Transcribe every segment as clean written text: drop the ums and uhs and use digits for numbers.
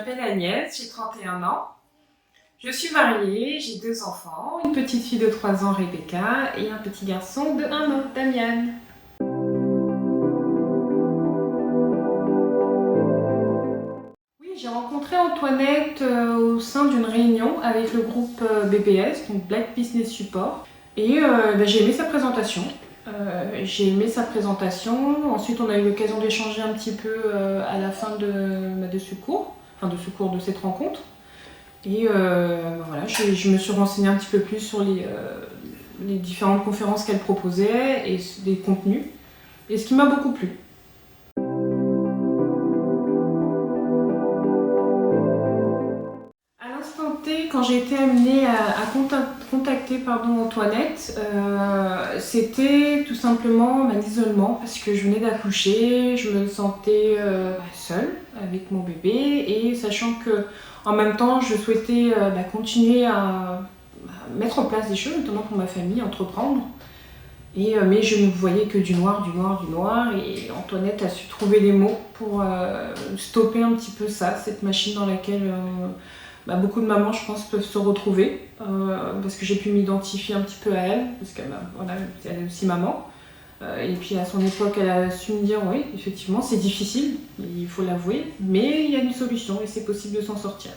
m'appelle Agnès, j'ai 31 ans. Je suis mariée, j'ai 2 enfants, une petite fille de 3 ans, Rebecca, et un petit garçon de 1 an, Damian. Oui, j'ai rencontré Antoinette au sein d'une réunion avec le groupe BBS, donc Black Business Support, et j'ai aimé sa présentation. Ensuite on a eu l'occasion d'échanger un petit peu à la fin de ce cours, de cette rencontre. Et voilà, je me suis renseignée un petit peu plus sur les différentes conférences qu'elle proposait et des contenus, et ce qui m'a beaucoup plu. À l'instant T, quand j'ai été amenée à contacter Antoinette, c'était tout simplement l'isolement, parce que je venais d'accoucher, je me sentais seule avec mon bébé, et sachant que en même temps je souhaitais continuer à mettre en place des choses, notamment pour ma famille, entreprendre. Mais je ne voyais que du noir, et Antoinette a su trouver les mots pour stopper un petit peu ça, cette machine dans laquelle beaucoup de mamans, je pense, peuvent se retrouver, parce que j'ai pu m'identifier un petit peu à elle, parce qu'elle elle est aussi maman. Et puis à son époque, elle a su me dire, oui, effectivement, c'est difficile, il faut l'avouer, mais il y a une solution et c'est possible de s'en sortir.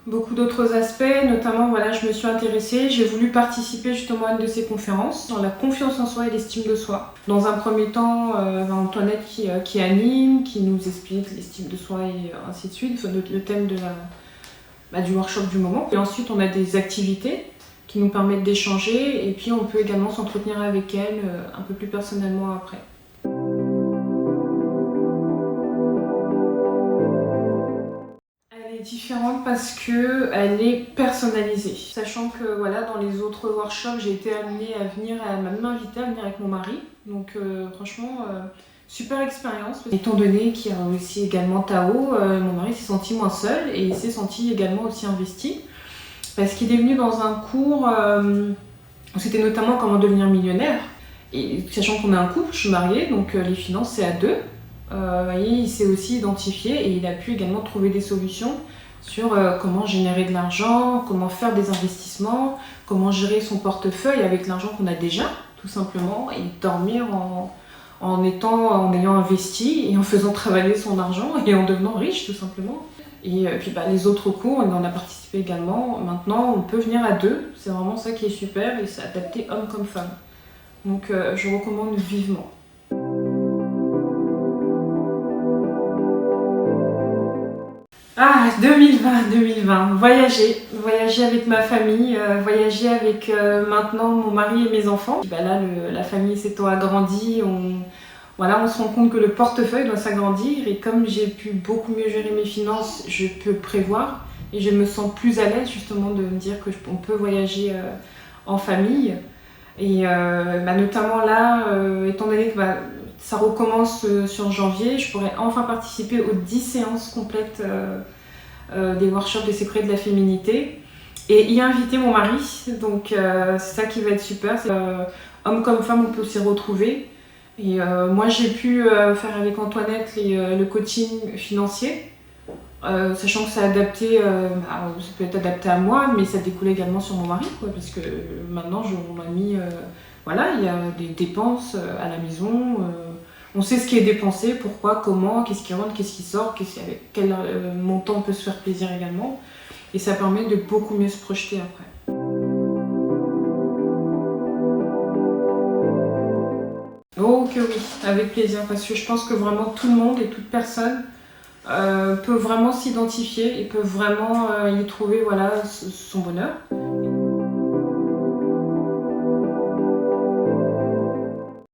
Beaucoup d'autres aspects, notamment je me suis intéressée, j'ai voulu participer justement à une de ces conférences sur la confiance en soi et l'estime de soi. Dans un premier temps, Antoinette qui anime, qui nous explique l'estime de soi et ainsi de suite, le thème du workshop du moment. Et ensuite on a des activités qui nous permettent d'échanger, et puis on peut également s'entretenir avec elle un peu plus personnellement après. Différente parce qu'elle est personnalisée. Sachant que dans les autres workshops, j'ai été amenée à venir, elle m'a même invitée à venir avec mon mari. Donc franchement, super expérience. Étant donné qu'il y a aussi également Tao, mon mari s'est senti moins seul et il s'est senti également aussi investi. Parce qu'il est venu dans un cours, c'était notamment comment devenir millionnaire. Et sachant qu'on est un couple, je suis mariée, donc les finances c'est à 2. Il s'est aussi identifié et il a pu également trouver des solutions sur comment générer de l'argent, comment faire des investissements, comment gérer son portefeuille avec l'argent qu'on a déjà, tout simplement, et dormir en ayant investi et en faisant travailler son argent et en devenant riche, tout simplement. Et puis les autres cours, on en a participé également. Maintenant, on peut venir à 2, c'est vraiment ça qui est super, et c'est adapté homme comme femme. Donc je recommande vivement. Ah, 2020, voyager avec ma famille, voyager avec maintenant mon mari et mes enfants. Là, la famille s'étant agrandie, on se rend compte que le portefeuille doit s'agrandir, et comme j'ai pu beaucoup mieux gérer mes finances, je peux prévoir et je me sens plus à l'aise justement de me dire qu'on peut voyager en famille. Et notamment là, étant donné que ça recommence sur janvier, je pourrais enfin participer aux 10 séances complètes des workshops des secrets de la féminité et y inviter mon mari. Donc c'est ça qui va être super. Homme comme femme, on peut s'y retrouver. Et moi j'ai pu faire avec Antoinette le coaching financier, sachant que c'est adapté, ça peut être adapté à moi, mais ça découle également sur mon mari, parce que maintenant on a mis, il y a des dépenses à la maison, on sait ce qui est dépensé, pourquoi, comment, qu'est-ce qui rentre, qu'est-ce qui sort, avec quel montant on peut se faire plaisir également, et ça permet de beaucoup mieux se projeter après. Oh que oui, avec plaisir, parce que je pense que vraiment tout le monde et toute personne peut vraiment s'identifier et peut vraiment y trouver son bonheur.